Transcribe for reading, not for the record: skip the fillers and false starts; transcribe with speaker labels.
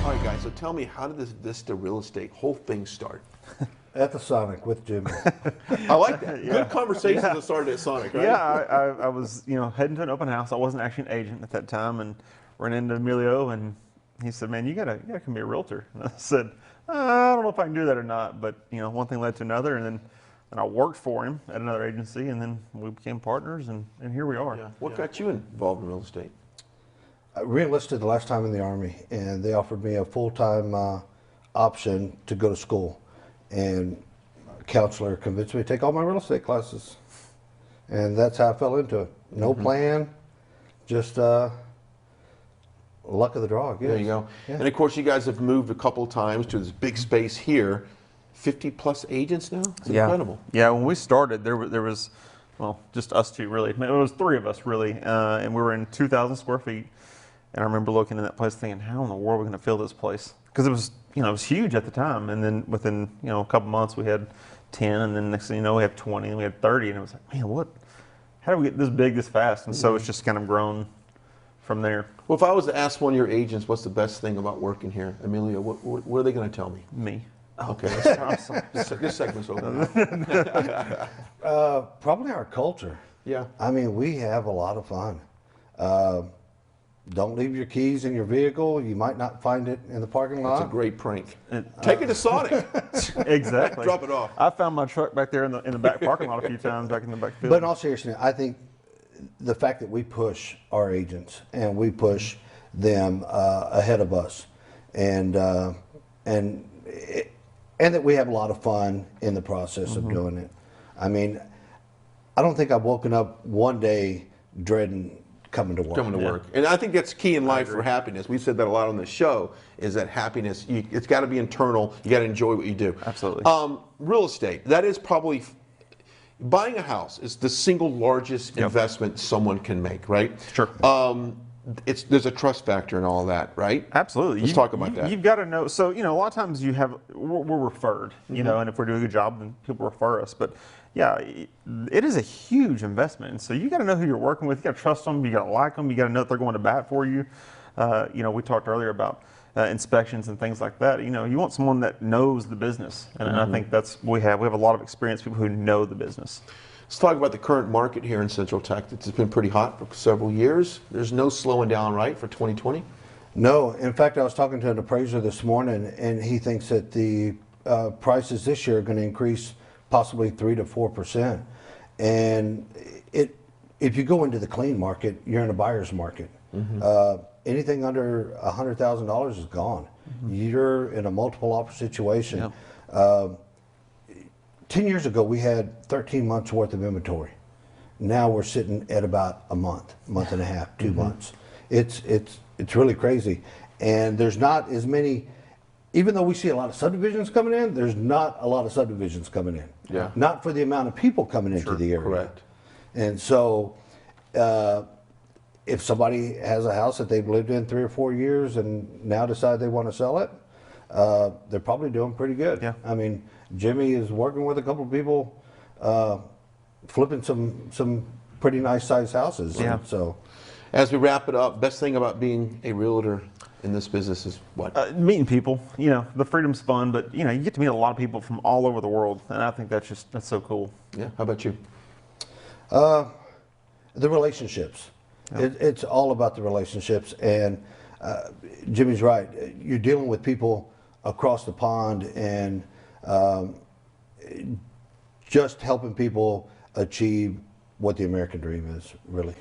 Speaker 1: All right, guys, so tell me, how did this Vista Real Estate whole thing start?
Speaker 2: At the Sonic with Jimmy.
Speaker 1: I like that. Good conversations that started at Sonic, right?
Speaker 3: Yeah, I was, heading to an open house. I wasn't actually an agent at that time, and ran into Emilio, and he said, "Man, you gotta come be a realtor." And I said, "I don't know if I can do that or not," but one thing led to another, and then I worked for him at another agency, and then we became partners, and here we are.
Speaker 1: Yeah. What got you involved in real estate?
Speaker 2: I re-enlisted the last time in the Army, and they offered me a full-time option to go to school. And a counselor convinced me to take all my real estate classes. And that's how I fell into it. No plan, just luck of the draw, I guess.
Speaker 1: There you go.
Speaker 2: Yeah.
Speaker 1: And of course, you guys have moved a couple times to this big space here. 50 plus agents now? It's incredible.
Speaker 3: Yeah, when we started, there was, well, just us two really. It was three of us really, and we were in 2,000 square feet. And I remember looking in that place thinking, how in the world are we going to fill this place? Because it was, it was huge at the time. And then within, a couple months we had 10, and then next thing you know, we had 20, and we had 30. And it was like, man, how do we get this big this fast? And so it's just kind of grown from there.
Speaker 1: Well, if I was to ask one of your agents, what's the best thing about working here, Emilio, what are they going to tell me?
Speaker 3: Me.
Speaker 1: Okay, this segment's over.
Speaker 2: Probably our culture.
Speaker 1: Yeah.
Speaker 2: I mean, we have a lot of fun. Don't leave your keys in your vehicle. You might not find it in the parking lot.
Speaker 1: That's a great prank. Take it to Sonic.
Speaker 3: Exactly.
Speaker 1: Drop it off.
Speaker 3: I found my truck back there in the back parking lot a few times, back in the back field.
Speaker 2: But in all seriousness, I think the fact that we push our agents and we push them ahead of us, and that we have a lot of fun in the process of doing it. I mean, I don't think I've woken up one day dreading coming to work.
Speaker 1: And I think that's key in life for happiness. We've said that a lot on the show, is that happiness, it's got to be internal. You got to enjoy what you do.
Speaker 3: Absolutely.
Speaker 1: Real estate, that is probably, buying a house is the single largest investment someone can make, right?
Speaker 3: Sure.
Speaker 1: There's a trust factor in all that, right?
Speaker 3: Absolutely.
Speaker 1: Let's talk about that.
Speaker 3: You've got to know. So, a lot of times we're referred, and if we're doing a good job, then people refer us. But yeah, it is a huge investment. And so you got to know who you're working with. You got to trust them. You got to like them. You got to know that they're going to bat for you. We talked earlier about inspections and things like that. You want someone that knows the business. And I think we have a lot of experienced people who know the business.
Speaker 1: Let's talk about the current market here in Central Texas. It's been pretty hot for several years. There's no slowing down, right, for 2020?
Speaker 2: No. In fact, I was talking to an appraiser this morning, and he thinks that the prices this year are going to increase possibly 3 to 4%. And if you go into the clean market, you're in a buyer's market. Anything under $100,000 is gone. You're in a multiple offer situation. 10 years ago, we had 13 months worth of inventory. Now we're sitting at about a month and a half, 2 months. It's really crazy. And there's not as many, even though we see a lot of subdivisions coming in, there's not a lot of subdivisions coming in.
Speaker 1: Yeah.
Speaker 2: Not for the amount of people coming into the area. Correct. And so if somebody has a house that they've lived in 3 or 4 years and now decide they want to sell it, they're probably doing pretty good.
Speaker 3: Yeah.
Speaker 2: I mean, Jimmy is working with a couple of people, flipping some pretty nice sized houses.
Speaker 3: Yeah.
Speaker 2: And so,
Speaker 1: as we wrap it up, best thing about being a realtor in this business is what?
Speaker 3: Meeting people. The freedom's fun, but you get to meet a lot of people from all over the world, and I think that's so cool.
Speaker 1: Yeah. How about you?
Speaker 2: The relationships. It's all about the relationships, and Jimmy's right. You're dealing with people across the pond, and just helping people achieve what the American dream is, really.